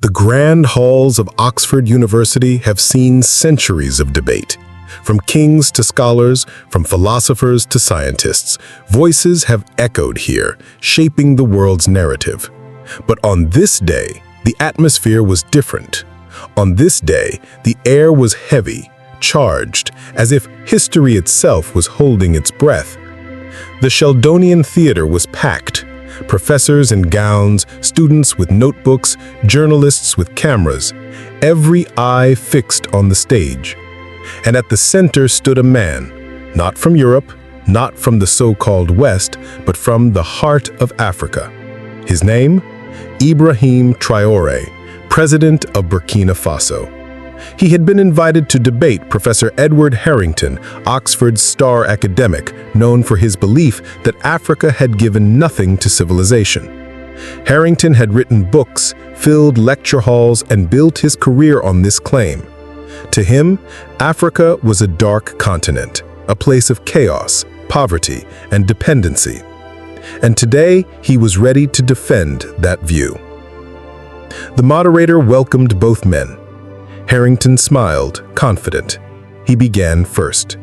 The grand halls of Oxford University have seen centuries of debate. From kings to scholars, from philosophers to scientists, voices have echoed here, shaping the world's narrative. But on this day, the atmosphere was different. On this day, the air was heavy, charged, as if history itself was holding its breath. The Sheldonian Theater was packed. Professors in gowns, students with notebooks, journalists with cameras, every eye fixed on the stage. And at the center stood a man, not from Europe, not from the so-called West, but from the heart of Africa. His name? Ibrahim Traoré, president of Burkina Faso. He had been invited to debate Professor Edward Harrington, Oxford's star academic, known for his belief that Africa had given nothing to civilization. Harrington had written books, filled lecture halls, and built his career on this claim. To him, Africa was a dark continent, a place of chaos, poverty, and dependency. And today, he was ready to defend that view. The moderator welcomed both men. Harrington smiled, confident. He began first.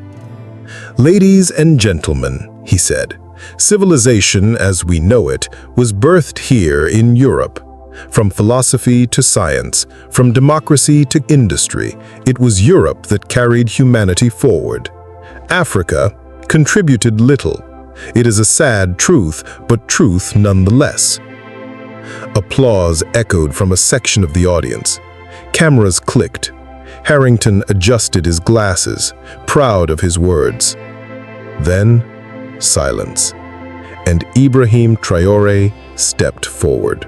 "Ladies and gentlemen," he said, "civilization as we know it was birthed here in Europe. From philosophy to science, from democracy to industry, it was Europe that carried humanity forward. Africa contributed little. It is a sad truth, but truth nonetheless." Applause echoed from a section of the audience. Cameras clicked. Harrington adjusted his glasses, proud of his words. Then, silence. And Ibrahim Traoré stepped forward.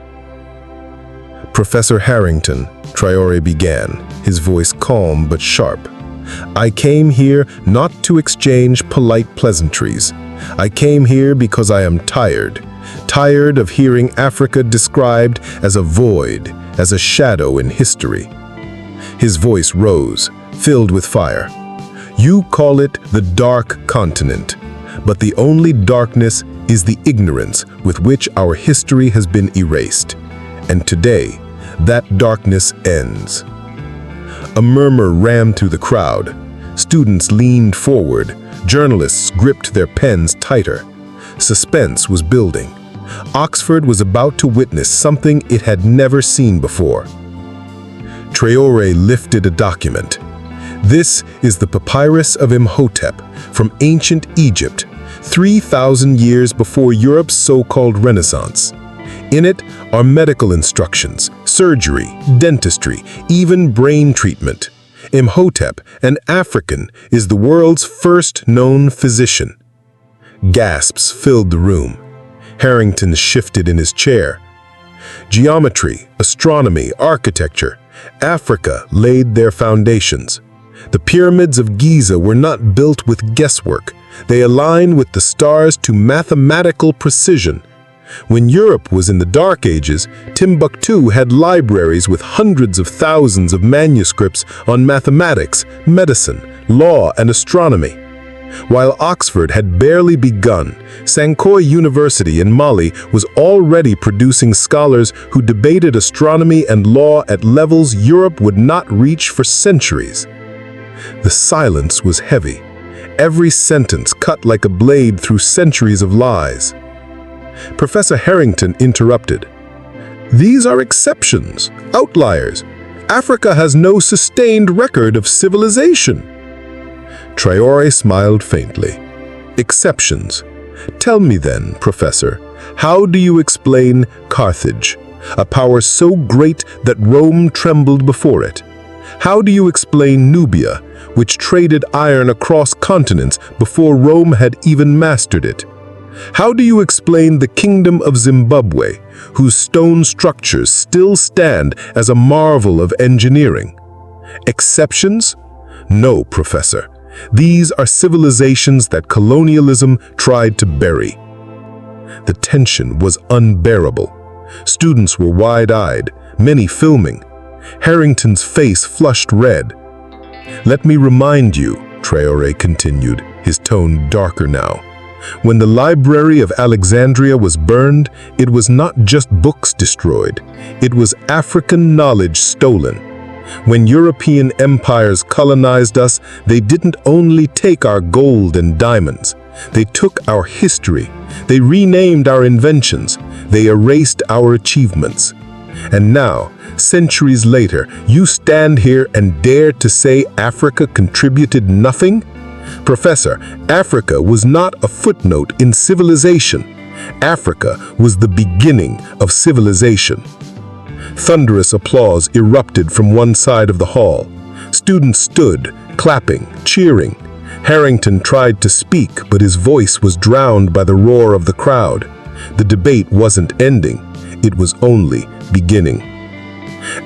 "Professor Harrington," Traoré began, his voice calm but sharp, "I came here not to exchange polite pleasantries. I came here because I am tired of hearing Africa described as a void, as a shadow in history." His voice rose, filled with fire. "You call it the dark continent, but the only darkness is the ignorance with which our history has been erased. And today, that darkness ends." A murmur ran through the crowd. Students leaned forward. Journalists gripped their pens tighter. Suspense was building. Oxford was about to witness something it had never seen before. Traoré lifted a document. "This is the Papyrus of Imhotep from ancient Egypt, 3,000 years before Europe's so-called Renaissance. In it are medical instructions, surgery, dentistry, even brain treatment. Imhotep, an African, is the world's first known physician." Gasps filled the room. Harrington shifted in his chair. Geometry, astronomy, architecture, Africa laid their foundations. The pyramids of Giza were not built with guesswork. They aligned with the stars to mathematical precision. When Europe was in the Dark Ages, Timbuktu had libraries with hundreds of thousands of manuscripts on mathematics, medicine, law, and astronomy. While Oxford had barely begun, Sankoy University in Mali was already producing scholars who debated astronomy and law at levels Europe would not reach for centuries. The silence was heavy, every sentence cut like a blade through centuries of lies. Professor Harrington interrupted. "These are exceptions, outliers. Africa has no sustained record of civilization." Traoré smiled faintly. "Exceptions. Tell me then, Professor, how do you explain Carthage, a power so great that Rome trembled before it? How do you explain Nubia, which traded iron across continents before Rome had even mastered it? How do you explain the Kingdom of Zimbabwe, whose stone structures still stand as a marvel of engineering? Exceptions? No, Professor. These are civilizations that colonialism tried to bury." The tension was unbearable. Students were wide-eyed, many filming. Harrington's face flushed red. "Let me remind you," Traoré continued, his tone darker now, When the Library of Alexandria was burned, it was not just books destroyed, it was African knowledge stolen. When European empires colonized us, they didn't only take our gold and diamonds. They took our history. They renamed our inventions. They erased our achievements. And now, centuries later, you stand here and dare to say Africa contributed nothing? Professor, Africa was not a footnote in civilization. Africa was the beginning of civilization. Thunderous applause erupted from one side of the hall. Students stood, clapping, cheering. Harrington tried to speak, but his voice was drowned by the roar of the crowd. The debate wasn't ending, it was only beginning.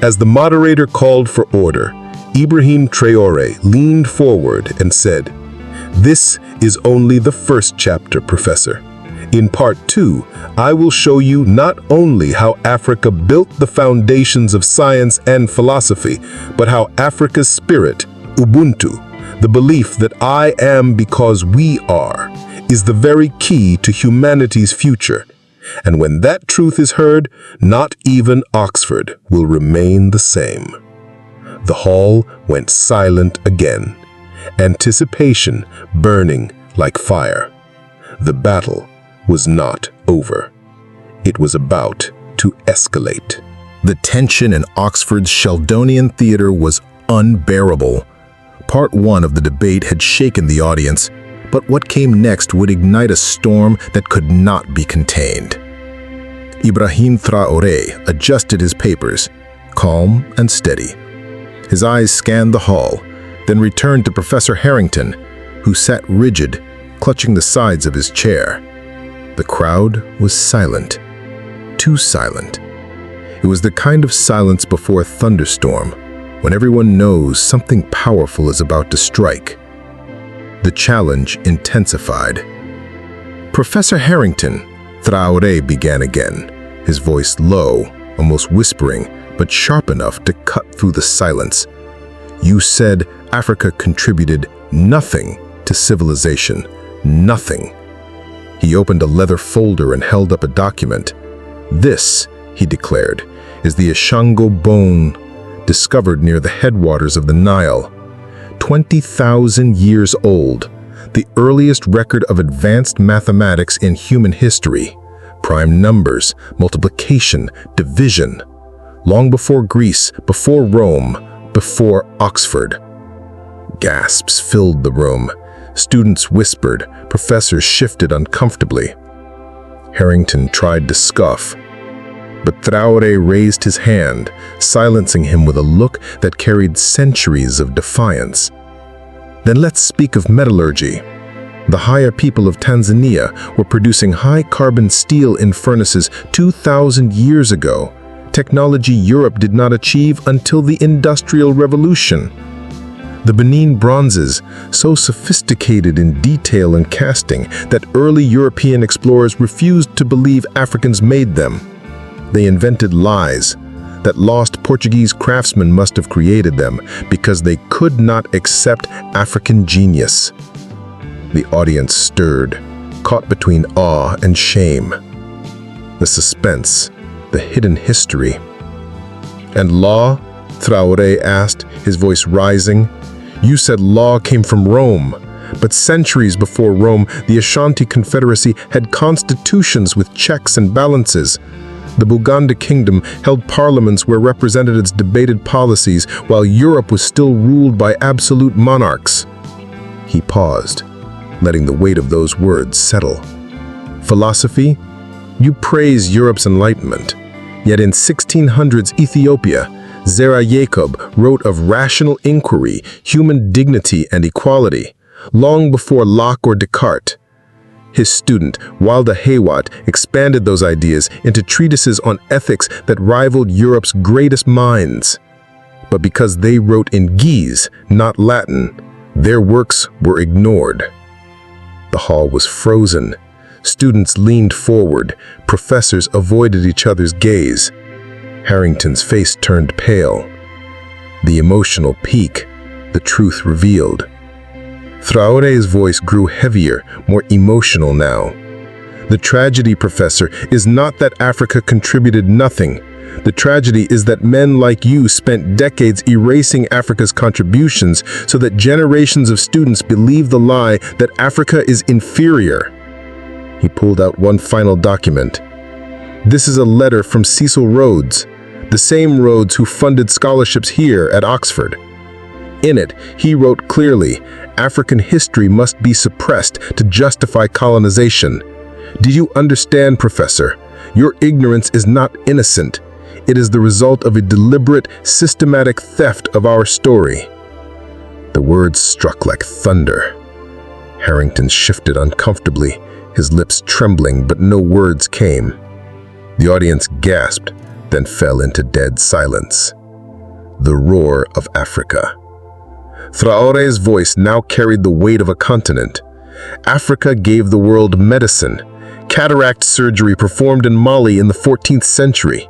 As the moderator called for order, Ibrahim Traoré leaned forward and said, "This is only the first chapter, Professor. In part 2, I will show you not only how Africa built the foundations of science and philosophy, but how Africa's spirit, Ubuntu, the belief that I am because we are, is the very key to humanity's future. And when that truth is heard, not even Oxford will remain the same." The hall went silent again, anticipation burning like fire. The battle was not over. It was about to escalate. The tension in Oxford's Sheldonian Theatre was unbearable. Part 1 of the debate had shaken the audience, but what came next would ignite a storm that could not be contained. Ibrahim Traoré adjusted his papers, calm and steady. His eyes scanned the hall, then returned to Professor Harrington, who sat rigid, clutching the sides of his chair. The crowd was silent, too silent. It was the kind of silence before a thunderstorm, when everyone knows something powerful is about to strike. The challenge intensified. "Professor Harrington," Traoré began again, his voice low, almost whispering, but sharp enough to cut through the silence. "You said Africa contributed nothing to civilization, nothing." He opened a leather folder and held up a document. "This," he declared, "is the Ashango bone, discovered near the headwaters of the Nile. 20,000 years old, the earliest record of advanced mathematics in human history. Prime numbers, multiplication, division. Long before Greece, before Rome, before Oxford." Gasps filled the room. Students whispered, professors shifted uncomfortably. Harrington tried to scoff, but Traoré raised his hand, silencing him with a look that carried centuries of defiance. "Then let's speak of metallurgy. The Haya people of Tanzania were producing high-carbon steel in furnaces 2,000 years ago, technology Europe did not achieve until the Industrial Revolution. The Benin bronzes, so sophisticated in detail and casting that early European explorers refused to believe Africans made them. They invented lies that lost Portuguese craftsmen must have created them because they could not accept African genius." The audience stirred, caught between awe and shame. The suspense, the hidden history. "And law?" Traoré asked, his voice rising. "You said law came from Rome, but centuries before Rome, the Ashanti Confederacy had constitutions with checks and balances. The Buganda Kingdom held parliaments where representatives debated policies, while Europe was still ruled by absolute monarchs." He paused, letting the weight of those words settle. "Philosophy? You praise Europe's enlightenment. Yet in 1600s Ethiopia, Zera Yacob wrote of rational inquiry, human dignity and equality, long before Locke or Descartes. His student, Walda Haywat, expanded those ideas into treatises on ethics that rivaled Europe's greatest minds. But because they wrote in Guise, not Latin, their works were ignored." The hall was frozen. Students leaned forward. Professors avoided each other's gaze. Harrington's face turned pale. The emotional peak, the truth revealed. Traore's voice grew heavier, more emotional now. The tragedy, Professor, is not that Africa contributed nothing. The tragedy is that men like you spent decades erasing Africa's contributions so that generations of students believe the lie that Africa is inferior. He pulled out one final document. This is a letter from Cecil Rhodes, the same Rhodes who funded scholarships here at Oxford. In it, he wrote clearly, African history must be suppressed to justify colonization. Do you understand, Professor? Your ignorance is not innocent. It is the result of a deliberate, systematic theft of our story. The words struck like thunder. Harrington shifted uncomfortably, his lips trembling, but no words came. The audience gasped, then fell into dead silence. The roar of Africa. Traore's voice now carried the weight of a continent. Africa gave the world medicine. Cataract surgery performed in Mali in the 14th century.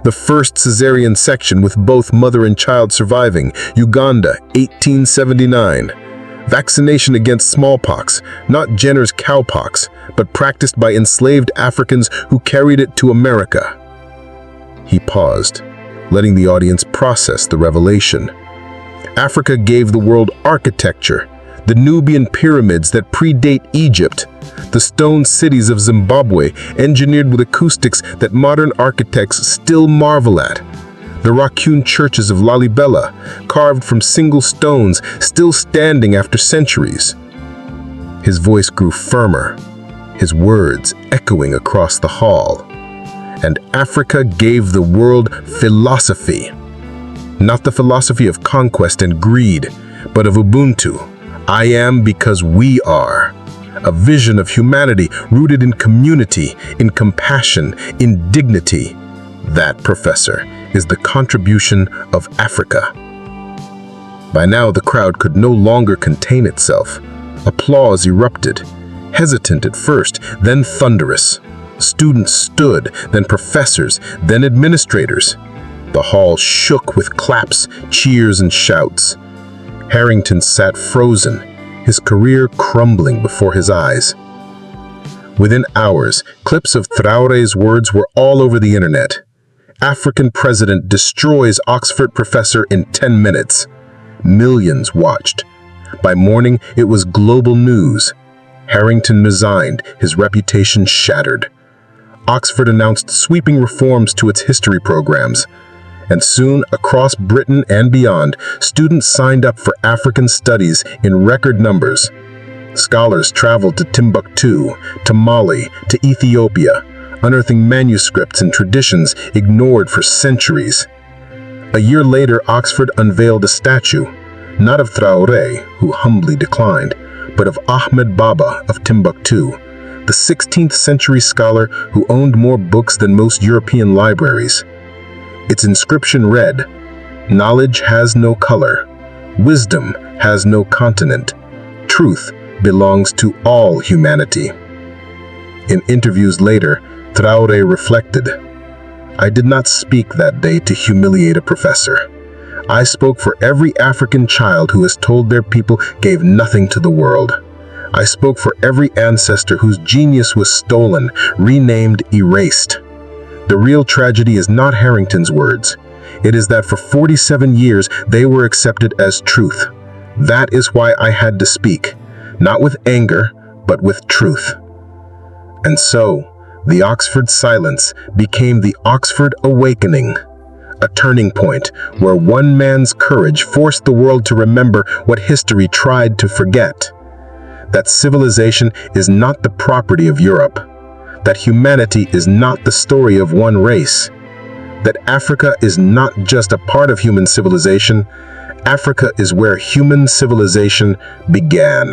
The first cesarean section with both mother and child surviving, Uganda, 1879. Vaccination against smallpox, not Jenner's cowpox, but practiced by enslaved Africans who carried it to America. He paused, letting the audience process the revelation. Africa gave the world architecture, the Nubian pyramids that predate Egypt, the stone cities of Zimbabwe engineered with acoustics that modern architects still marvel at, the rock-hewn churches of Lalibela, carved from single stones, still standing after centuries. His voice grew firmer, his words echoing across the hall. And Africa gave the world philosophy. Not the philosophy of conquest and greed, but of Ubuntu. I am because we are. A vision of humanity rooted in community, in compassion, in dignity. That, Professor, is the contribution of Africa. By now, the crowd could no longer contain itself. Applause erupted, hesitant at first, then thunderous. Students stood, then professors, then administrators. The hall shook with claps, cheers, and shouts. Harrington sat frozen, his career crumbling before his eyes. Within hours, clips of Traore's words were all over the internet. African president destroys Oxford professor in 10 minutes. Millions watched. By morning, it was global news. Harrington resigned, his reputation shattered. Oxford announced sweeping reforms to its history programs. And soon, across Britain and beyond, students signed up for African studies in record numbers. Scholars traveled to Timbuktu, to Mali, to Ethiopia, unearthing manuscripts and traditions ignored for centuries. A year later, Oxford unveiled a statue, not of Traore, who humbly declined, but of Ahmed Baba of Timbuktu, the 16th century scholar who owned more books than most European libraries. Its inscription read, "Knowledge has no color, wisdom has no continent, truth belongs to all humanity." In interviews later, Traore reflected, "I did not speak that day to humiliate a professor. I spoke for every African child who has told their people gave nothing to the world. I spoke for every ancestor whose genius was stolen, renamed, erased." The real tragedy is not Harrington's words. It is that for 47 years they were accepted as truth. That is why I had to speak, not with anger, but with truth. And so, the Oxford silence became the Oxford awakening, a turning point where one man's courage forced the world to remember what history tried to forget. That civilization is not the property of Europe. That humanity is not the story of one race. That Africa is not just a part of human civilization. Africa is where human civilization began.